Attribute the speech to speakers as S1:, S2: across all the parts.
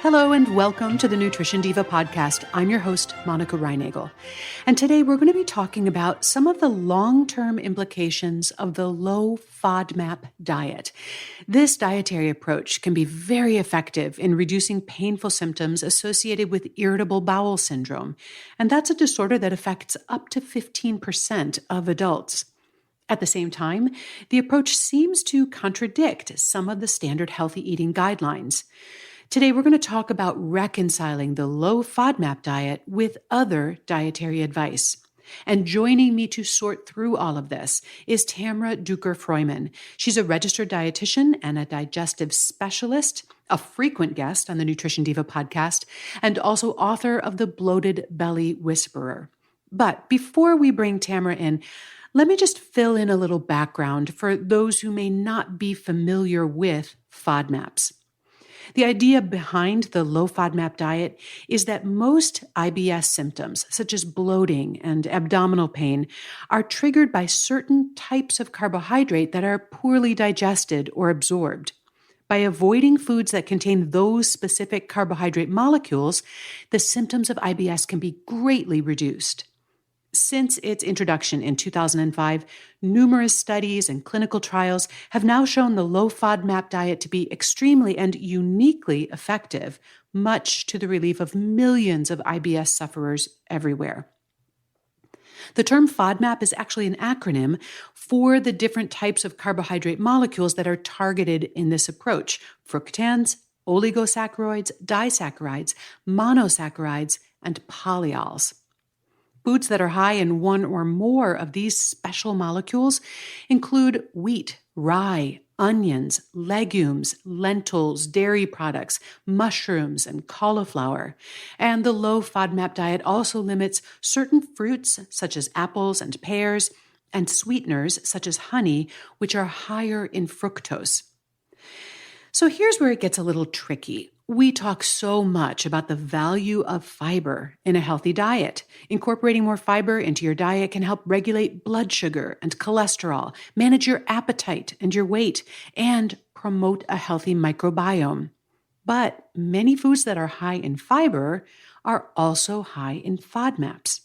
S1: Hello and welcome to the Nutrition Diva podcast. I'm your host, Monica Reinagel. And today we're going to be talking about some of the long-term implications of the low-FODMAP diet. This dietary approach can be very effective in reducing painful symptoms associated with irritable bowel syndrome. And that's a disorder that affects up to 15% of adults. At the same time, the approach seems to contradict some of the standard healthy eating guidelines. Today, we're going to talk about reconciling the low FODMAP diet with other dietary advice. And joining me to sort through all of this is Tamara Duker Frueman. She's a registered dietitian and a digestive specialist, a frequent guest on the Nutrition Diva podcast, and also author of the Bloated Belly Whisperer. But before we bring Tamara in, let me just fill in a little background for those who may not be familiar with FODMAPs. The idea behind the low FODMAP diet is that most IBS symptoms, such as bloating and abdominal pain, are triggered by certain types of carbohydrate that are poorly digested or absorbed. By avoiding foods that contain those specific carbohydrate molecules, the symptoms of IBS can be greatly reduced. Since its introduction in 2005, numerous studies and clinical trials have now shown the low FODMAP diet to be extremely and uniquely effective, much to the relief of millions of IBS sufferers everywhere. The term FODMAP is actually an acronym for the different types of carbohydrate molecules that are targeted in this approach: fructans, oligosaccharides, disaccharides, monosaccharides, and polyols. Foods that are high in one or more of these special molecules include wheat, rye, onions, legumes, lentils, dairy products, mushrooms, and cauliflower. And the low FODMAP diet also limits certain fruits, such as apples and pears, and sweeteners, such as honey, which are higher in fructose. So here's where it gets a little tricky. We talk so much about the value of fiber in a healthy diet. Incorporating more fiber into your diet can help regulate blood sugar and cholesterol, manage your appetite and your weight, and promote a healthy microbiome. But many foods that are high in fiber are also high in FODMAPs.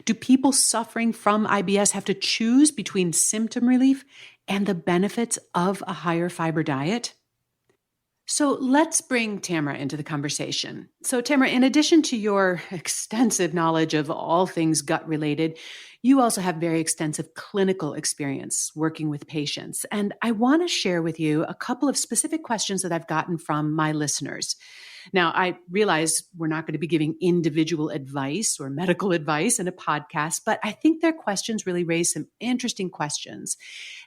S1: Do people suffering from IBS have to choose between symptom relief and the benefits of a higher fiber diet? So let's bring Tamara into the conversation. So Tamara, in addition to your extensive knowledge of all things gut related, you also have very extensive clinical experience working with patients. And I want to share with you a couple of specific questions that I've gotten from my listeners. Now, I realize we're not going to be giving individual advice or medical advice in a podcast, but I think their questions really raise some interesting questions.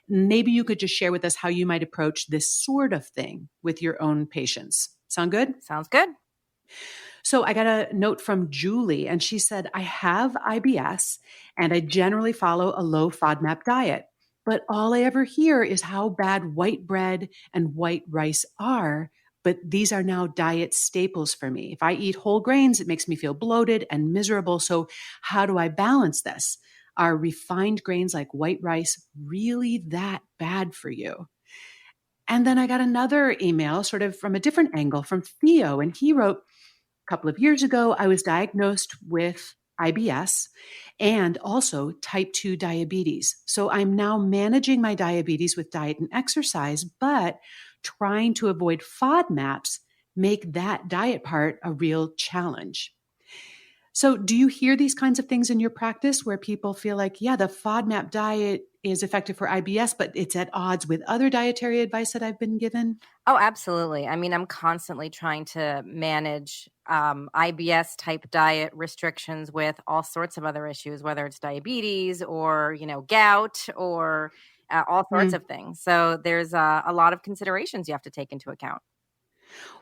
S1: Maybe you could just share with us how you might approach this sort of thing with your own patients. Sound good?
S2: Sounds good.
S1: So I got a note from Julie, and she said, I have IBS, and I generally follow a low FODMAP diet. But all I ever hear is how bad white bread and white rice are. But these are now diet staples for me. If I eat whole grains, it makes me feel bloated and miserable. So how do I balance this? Are refined grains like white rice really that bad for you? And then I got another email sort of from a different angle from Theo. And he wrote, a couple of years ago, I was diagnosed with IBS and also type 2 diabetes. So I'm now managing my diabetes with diet and exercise, but trying to avoid FODMAPs make that diet part a real challenge. So do you hear these kinds of things in your practice where people feel like, yeah, the FODMAP diet is effective for IBS, but it's at odds with other dietary advice that I've been given?
S2: Oh, absolutely. I mean, I'm constantly trying to manage IBS type diet restrictions with all sorts of other issues, whether it's diabetes or, gout or all sorts of things. So there's a lot of considerations you have to take into account.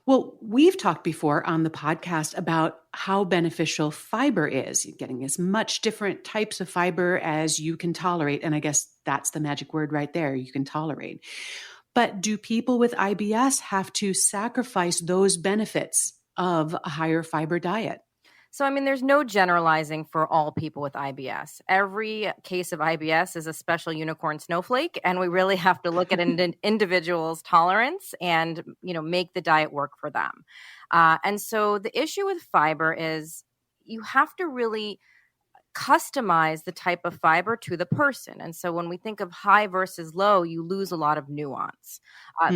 S1: Well, we've talked before on the podcast about how beneficial fiber is, getting as much different types of fiber as you can tolerate. And I guess that's the magic word right there, you can tolerate. But do people with IBS have to sacrifice those benefits of a higher fiber diet?
S2: So, I mean, there's no generalizing for all people with IBS. Every case of IBS is a special unicorn snowflake, and we really have to look at an individual's tolerance and, make the diet work for them. And so the issue with fiber is you have to really customize the type of fiber to the person. And so when we think of high versus low, you lose a lot of nuance.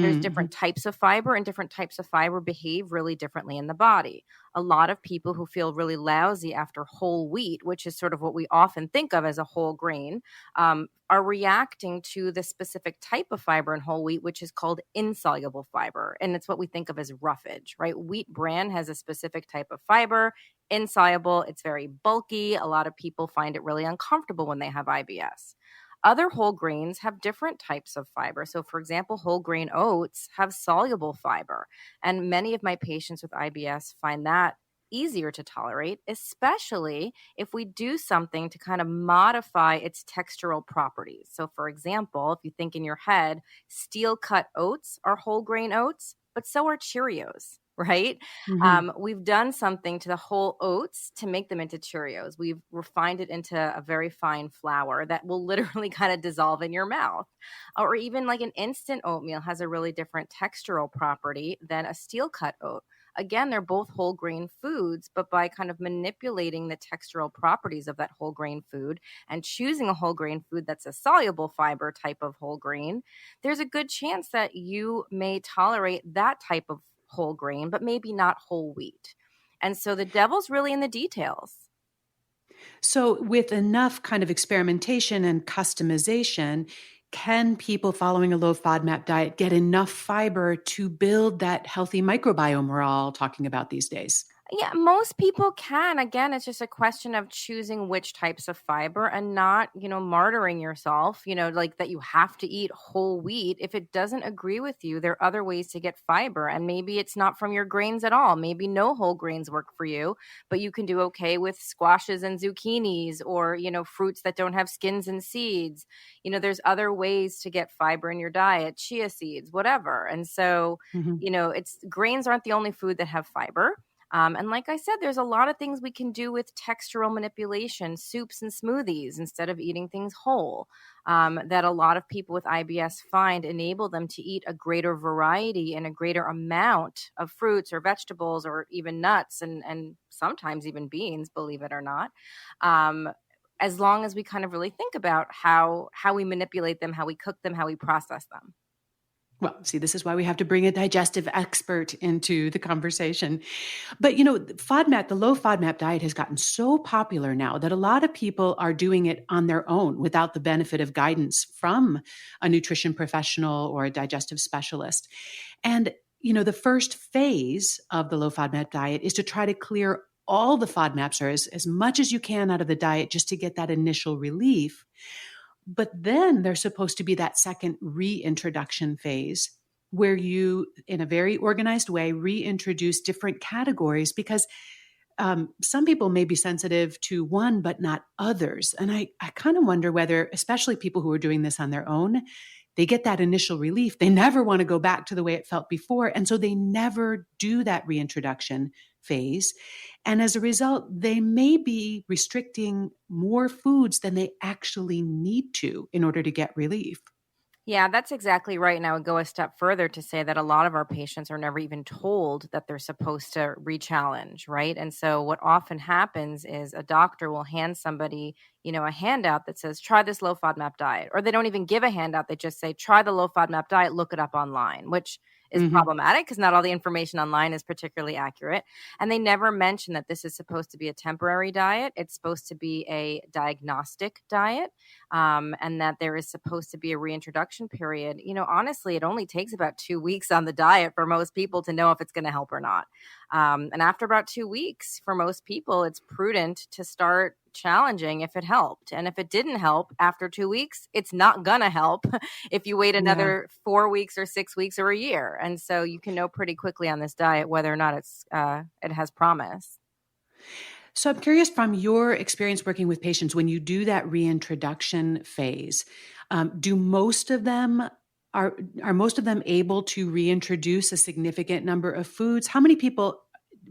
S2: There's
S1: Mm-hmm.
S2: different types of fiber, and different types of fiber behave really differently in the body. A lot of people who feel really lousy after whole wheat, which is sort of what we often think of as a whole grain, are reacting to the specific type of fiber in whole wheat, which is called insoluble fiber. And it's what we think of as roughage, right? Wheat bran has a specific type of fiber, insoluble. It's very bulky. A lot of people find it really uncomfortable when they have IBS. Other whole grains have different types of fiber. So, for example, whole grain oats have soluble fiber. And many of my patients with IBS find that easier to tolerate, especially if we do something to kind of modify its textural properties. So, for example, if you think in your head, steel cut oats are whole grain oats, but so are Cheerios. Right?
S1: Mm-hmm.
S2: We've done something to the whole oats to make them into Cheerios. We've refined it into a very fine flour that will literally kind of dissolve in your mouth. Or even like an instant oatmeal has a really different textural property than a steel cut oat. Again, they're both whole grain foods, but by kind of manipulating the textural properties of that whole grain food and choosing a whole grain food that's a soluble fiber type of whole grain, there's a good chance that you may tolerate that type of whole grain, but maybe not whole wheat. And so the devil's really in the details.
S1: So, with enough kind of experimentation and customization, can people following a low FODMAP diet get enough fiber to build that healthy microbiome we're all talking about these days?
S2: Yeah, most people can. Again, it's just a question of choosing which types of fiber and not, martyring yourself, like that you have to eat whole wheat. If it doesn't agree with you, there are other ways to get fiber. And maybe it's not from your grains at all. Maybe no whole grains work for you, but you can do okay with squashes and zucchinis or, fruits that don't have skins and seeds. There's other ways to get fiber in your diet, chia seeds, whatever. And so,
S1: Mhm.
S2: it's grains aren't the only food that have fiber. And like I said, there's a lot of things we can do with textural manipulation, soups and smoothies, instead of eating things whole, that a lot of people with IBS find enable them to eat a greater variety and a greater amount of fruits or vegetables or even nuts and sometimes even beans, believe it or not. As long as we kind of really think about how we manipulate them, how we cook them, how we process them.
S1: Well, see, this is why we have to bring a digestive expert into the conversation. But, FODMAP, the low FODMAP diet has gotten so popular now that a lot of people are doing it on their own without the benefit of guidance from a nutrition professional or a digestive specialist. And, the first phase of the low FODMAP diet is to try to clear all the FODMAPs or as much as you can out of the diet just to get that initial relief. But then there's supposed to be that second reintroduction phase where you, in a very organized way, reintroduce different categories because some people may be sensitive to one, but not others. And I kind of wonder whether, especially people who are doing this on their own, they get that initial relief. They never want to go back to the way it felt before. And so they never do that reintroduction phase. And as a result, they may be restricting more foods than they actually need to in order to get relief.
S2: Yeah, that's exactly right. And I would go a step further to say that a lot of our patients are never even told that they're supposed to re-challenge, right? And so what often happens is a doctor will hand somebody, a handout that says, try this low FODMAP diet. Or they don't even give a handout. They just say, try the low FODMAP diet, look it up online, which is
S1: Mm-hmm.
S2: problematic because not all the information online is particularly accurate. And they never mention that this is supposed to be a temporary diet. It's supposed to be a diagnostic diet. And that there is supposed to be a reintroduction period. Honestly, it only takes about 2 weeks on the diet for most people to know if it's going to help or not. And after about 2 weeks, for most people, it's prudent to start challenging if it helped. And if it didn't help after 2 weeks, it's not going to help if you wait
S1: Yeah.
S2: another 4 weeks or 6 weeks or a year. And so you can know pretty quickly on this diet whether or not it has promise.
S1: So I'm curious from your experience working with patients, when you do that reintroduction phase, do most of them are most of them able to reintroduce a significant number of foods? How many people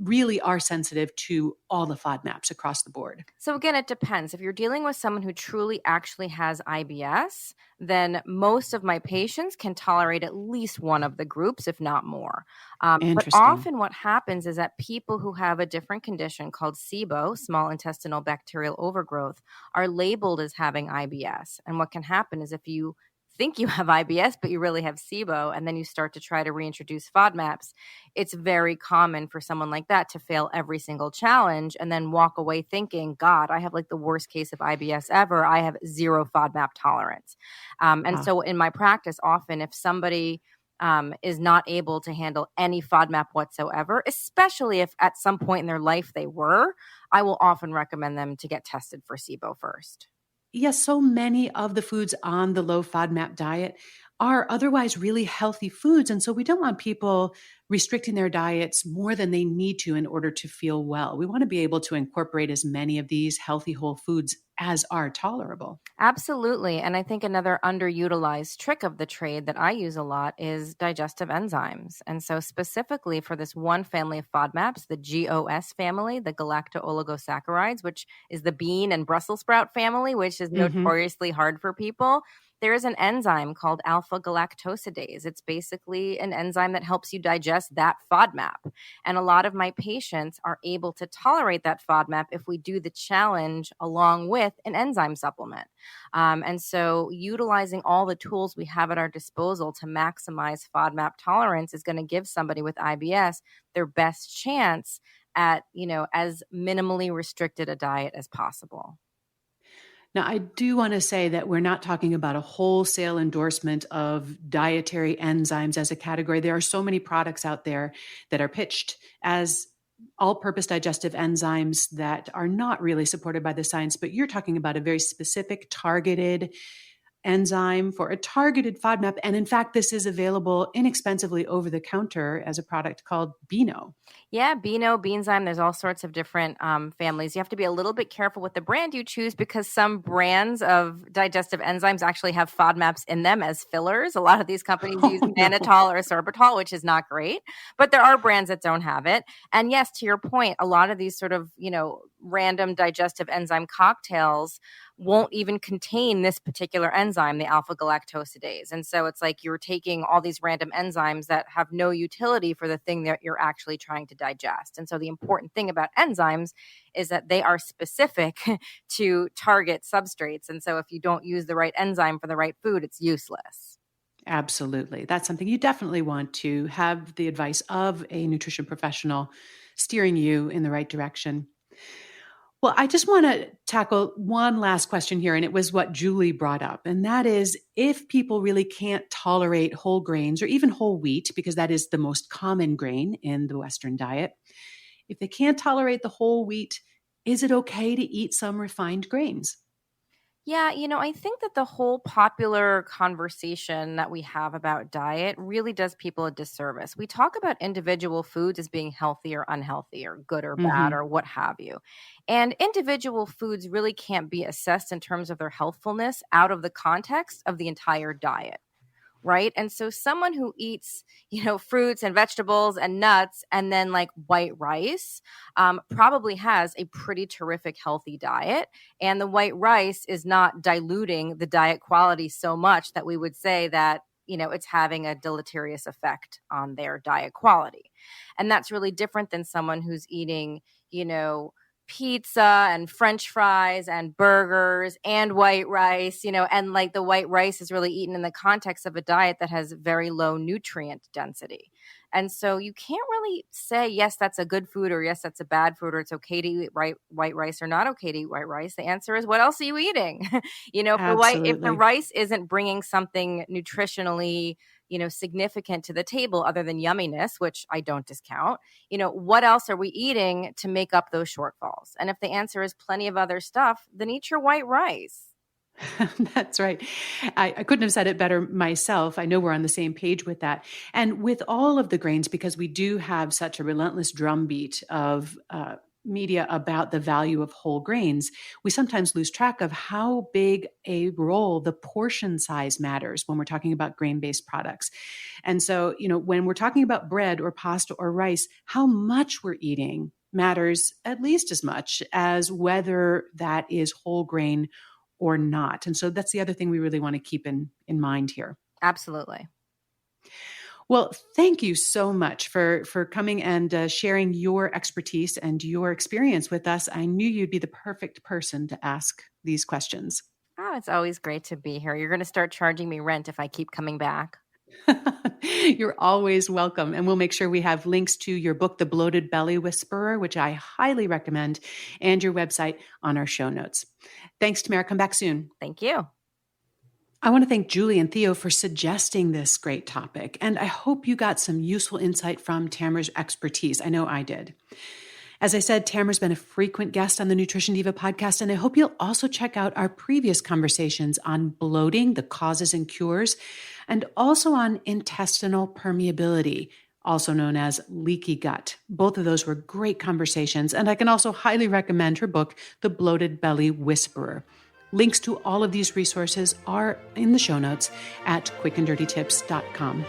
S1: really are sensitive to all the FODMAPs across the board?
S2: So again, it depends. If you're dealing with someone who truly actually has IBS, then most of my patients can tolerate at least one of the groups, if not more. But
S1: Interesting.
S2: often what happens is that people who have a different condition called SIBO, small intestinal bacterial overgrowth, are labeled as having IBS. And what can happen is if you think you have IBS, but you really have SIBO, and then you start to try to reintroduce FODMAPs, it's very common for someone like that to fail every single challenge and then walk away thinking, God, I have like the worst case of IBS ever. I have zero FODMAP tolerance. And
S1: Ah.
S2: so in my practice, often if somebody is not able to handle any FODMAP whatsoever, especially if at some point in their life they were, I will often recommend them to get tested for SIBO first.
S1: Yes, so many of the foods on the low FODMAP diet are otherwise really healthy foods. And so we don't want people restricting their diets more than they need to in order to feel well. We want to be able to incorporate as many of these healthy whole foods as are tolerable.
S2: Absolutely. And I think another underutilized trick of the trade that I use a lot is digestive enzymes. And so, specifically for this one family of FODMAPs, the GOS family, the galacto-oligosaccharides, which is the bean and Brussels sprout family, which is
S1: Hmm.
S2: notoriously hard for people. There is an enzyme called alpha galactosidase. It's basically an enzyme that helps you digest that FODMAP. And a lot of my patients are able to tolerate that FODMAP if we do the challenge along with an enzyme supplement. And so utilizing all the tools we have at our disposal to maximize FODMAP tolerance is going to give somebody with IBS their best chance at, as minimally restricted a diet as possible.
S1: Now, I do want to say that we're not talking about a wholesale endorsement of dietary enzymes as a category. There are so many products out there that are pitched as all purpose digestive enzymes that are not really supported by the science, but you're talking about a very specific targeted enzyme for a targeted FODMAP. And in fact, this is available inexpensively over the counter as a product called Beano.
S2: Yeah, Beano, Beanzyme, there's all sorts of different families. You have to be a little bit careful with the brand you choose because some brands of digestive enzymes actually have FODMAPs in them as fillers. A lot of these companies use
S1: Oh, no.
S2: mannitol or sorbitol, which is not great, but there are brands that don't have it. And yes, to your point, a lot of these sort of, random digestive enzyme cocktails won't even contain this particular enzyme, the alpha galactosidase. And so it's like you're taking all these random enzymes that have no utility for the thing that you're actually trying to digest. And so the important thing about enzymes is that they are specific to target substrates. And so if you don't use the right enzyme for the right food, it's useless.
S1: Absolutely. That's something you definitely want to have the advice of a nutrition professional steering you in the right direction. Well, I just want to tackle one last question here, and it was what Julie brought up. And that is if people really can't tolerate whole grains or even whole wheat, because that is the most common grain in the Western diet, if they can't tolerate the whole wheat, is it okay to eat some refined grains?
S2: Yeah, I think that the whole popular conversation that we have about diet really does people a disservice. We talk about individual foods as being healthy or unhealthy or good or bad
S1: Hmm.
S2: or what have you. And individual foods really can't be assessed in terms of their healthfulness out of the context of the entire diet. Right. And so someone who eats, fruits and vegetables and nuts and then like white rice probably has a pretty terrific healthy diet. And the white rice is not diluting the diet quality so much that we would say that, it's having a deleterious effect on their diet quality. And that's really different than someone who's eating, pizza and french fries and burgers and white rice, and like the white rice is really eaten in the context of a diet that has very low nutrient density. And so you can't really say, yes, that's a good food or yes, that's a bad food or it's okay to eat white rice or not okay to eat white rice. The answer is what else are you eating? If the
S1: Absolutely.
S2: rice isn't bringing something nutritionally significant to the table other than yumminess, which I don't discount, what else are we eating to make up those shortfalls? And if the answer is plenty of other stuff, then eat your white rice.
S1: That's right. I couldn't have said it better myself. I know we're on the same page with that. And with all of the grains, because we do have such a relentless drumbeat of media about the value of whole grains, we sometimes lose track of how big a role the portion size matters when we're talking about grain-based products. And so, when we're talking about bread or pasta or rice, how much we're eating matters at least as much as whether that is whole grain or not. And so that's the other thing we really want to keep in mind here.
S2: Absolutely.
S1: Well, thank you so much for coming and sharing your expertise and your experience with us. I knew you'd be the perfect person to ask these questions.
S2: Oh, it's always great to be here. You're going to start charging me rent if I keep coming back.
S1: You're always welcome. And we'll make sure we have links to your book, The Bloated Belly Whisperer, which I highly recommend, and your website on our show notes. Thanks, Tamara. Come back soon.
S2: Thank you.
S1: I want to thank Julie and Theo for suggesting this great topic, and I hope you got some useful insight from Tamara's expertise. I know I did. As I said, Tamara's been a frequent guest on the Nutrition Diva podcast, and I hope you'll also check out our previous conversations on bloating, the causes and cures, and also on intestinal permeability, also known as leaky gut. Both of those were great conversations, and I can also highly recommend her book, The Bloated Belly Whisperer. Links to all of these resources are in the show notes at quickanddirtytips.com.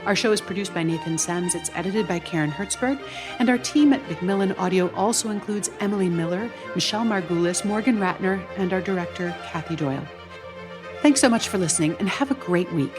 S1: Our show is produced by Nathan Sems. It's edited by Karen Hertzberg. And our team at Macmillan Audio also includes Emily Miller, Michelle Margulis, Morgan Ratner, and our director, Kathy Doyle. Thanks so much for listening, and have a great week.